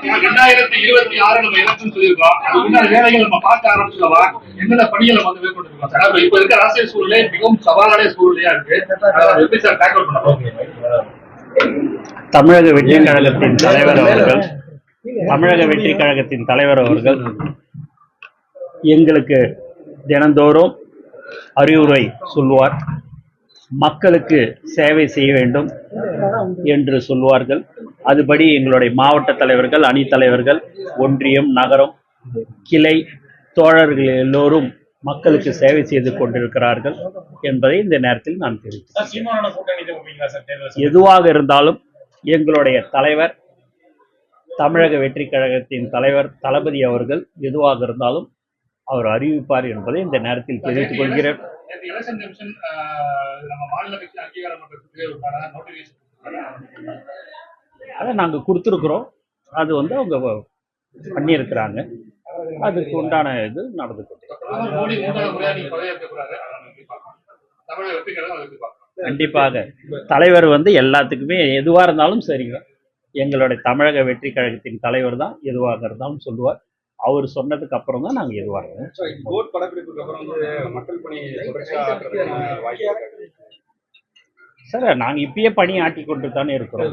2026 நம்ம எலெக்ஷன் சொல்லியிருக்கோம். அதுக்குண்டான வேலைகள் நம்ம பார்க்க ஆரம்பிச்சிடலாம். என்னென்ன பணிகளை நம்ம வந்து மேற்கொண்டிருக்கோம் சார்? இப்ப இருக்க அரசியல் சூழ்நிலை மிகவும் சவாலான சூழ்நிலையா இருக்கு. எப்படி சார் டேக்கிள் பண்ண போறீங்க? தமிழக வெற்றி கழகத்தின் தலைவர் அவர்கள் எங்களுக்கு தினந்தோறும் அறிவுரை சொல்வார். மக்களுக்கு சேவை செய்ய வேண்டும் என்று சொல்வார்கள். அதுபடி எங்களுடைய மாவட்ட தலைவர்கள், அணி தலைவர்கள், ஒன்றியம், நகரம், கிளை தோழர்கள் எல்லோரும் மக்களுக்கு சேவை செய்து கொண்டிருக்கிறார்கள் என்பதை இந்த நேரத்தில் நான் தெரிவிக்கிறேன். எதுவாக இருந்தாலும் எங்களுடைய தலைவர், தமிழக வெற்றி கழகத்தின் தலைவர் தளபதி அவர்கள் எதுவாக இருந்தாலும் அவர் அறிவிப்பார் என்பதை இந்த நேரத்தில் தெரிவித்துக் கொள்கிறேன். அதை நாங்க கொடுத்துருக்குறோம். அது வந்து அவங்க பண்ணியிருக்கிறாங்க. அதுக்கு உண்டான இது நடந்து கண்டிப்பாக தலைவர் வந்து எல்லாத்துக்குமே எதுவா இருந்தாலும் சரிங்க. எங்களுடைய தமிழக வெற்றி கழகத்தின் தலைவர் தான் எதுவாக இருந்தாலும் சொல்லுவார். அவர் சொன்னதுக்கு அப்புறம் தான் நாங்க எதுவாக சார் நாங்க இப்பயே பணி ஆட்டி கொண்டு தானே இருக்கிறோம்.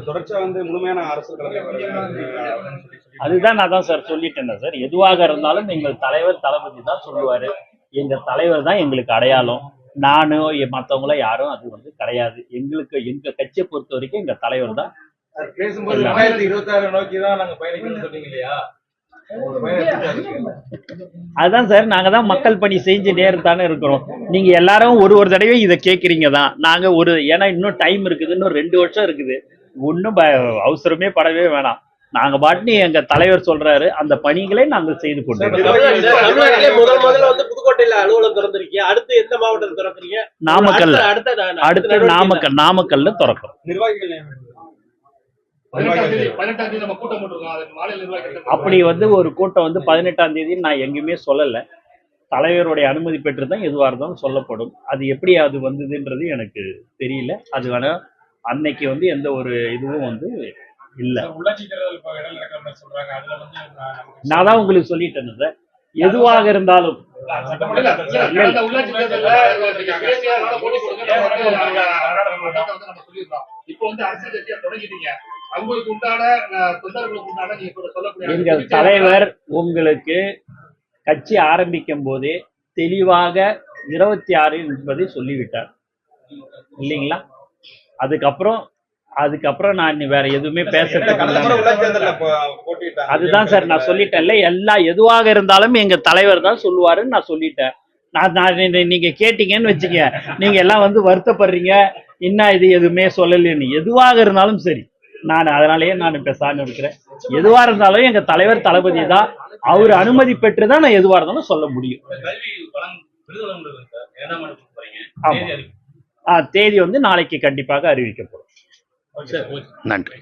முழுமையான அரசு அதுதான் நான் தான் சார் சொல்லிட்டேன் சார். எதுவாக இருந்தாலும் எங்கள் தலைவர் தளபதி தான் சொல்லுவாரு. எங்க தலைவர் தான் எங்களுக்கு அடையாளம். நானும் மற்றவங்கள யாரும் அது வந்து கிடையாது. எங்க கட்சியை பொறுத்த வரைக்கும் எங்க தலைவர் தான். பேசும்போது 2026 நோக்கி தான் நாங்க பயணிக்கணும்னு சொன்னீங்க இல்லையா? அதுதான் சார், நாங்க தான் மக்கள் பணி செஞ்சு நேரத்தானே இருக்கிறோம். நீங்க எல்லாரும் ஒரு தடவை இதை கேட்குறீங்க தான். நாங்க ஏன்னா இன்னும் டைம் இருக்குது, இன்னும் 2 வருஷம் இருக்குது. ஒன்றும் அவசரமே படவே வேணாம். நாங்க பாட்டு எங்க தலைவர் சொல்றாரு, அந்த பணிகளை நாங்கள் செய்து கொண்டிருக்கோம். புதுக்கோட்டையில அலுவலகம் திறந்திருக்கீங்க, அடுத்து எந்த மாவட்டத்தில் திறக்கிறீங்க? அடுத்து நாமக்கல்ல திறக்கிறோம். அப்படி வந்து ஒரு கூட்டம் வந்து 18ஆம் தேதி நான் எங்கேயுமே சொல்லல. தலைவருடைய அனுமதி பெற்று தான் எதுவாக இருந்தாலும் சொல்லப்படும். அது எப்படி அது வந்ததுன்றது எனக்கு தெரியல. அது வேணா அன்னைக்கு வந்து எந்த ஒரு இதுவும் வந்து இல்ல. நான் தான் உங்களுக்கு சொல்லிட்டேன் சார், எதுவாக இருந்தாலும் எங்கள் தலைவர் உங்களுக்கு கட்சி ஆரம்பிக்கும் போதே தெளிவாக 26 என்பதை சொல்லிவிட்டார் இல்லைங்களா? அதுக்கப்புறம் நான் வேற எதுவுமே பேசுறதுக்கு அதுதான் சார் நான் சொல்லிட்டேன்ல. எதுவாக இருந்தாலும் எங்க தலைவர் தான் சொல்லுவாருன்னு நான் சொல்லிட்டேன். நீங்க கேட்டீங்கன்னு வச்சுக்க, நீங்க எல்லாம் வந்து வருத்தப்படுறீங்க, இன்னும் இது எதுவுமே சொல்லலன்னு. எதுவாக இருந்தாலும் சரி, நான் அதனாலேயே நான் பேசாம இருக்கிறேன். எதுவா இருந்தாலும் எங்க தலைவர் தளபதி தான், அவர் அனுமதி பெற்றுதான் நான் எதுவா இருந்தாலும் சொல்ல முடியும். தேதி வந்து நாளைக்கு கண்டிப்பாக அறிவிக்கப்படும். நன்றி.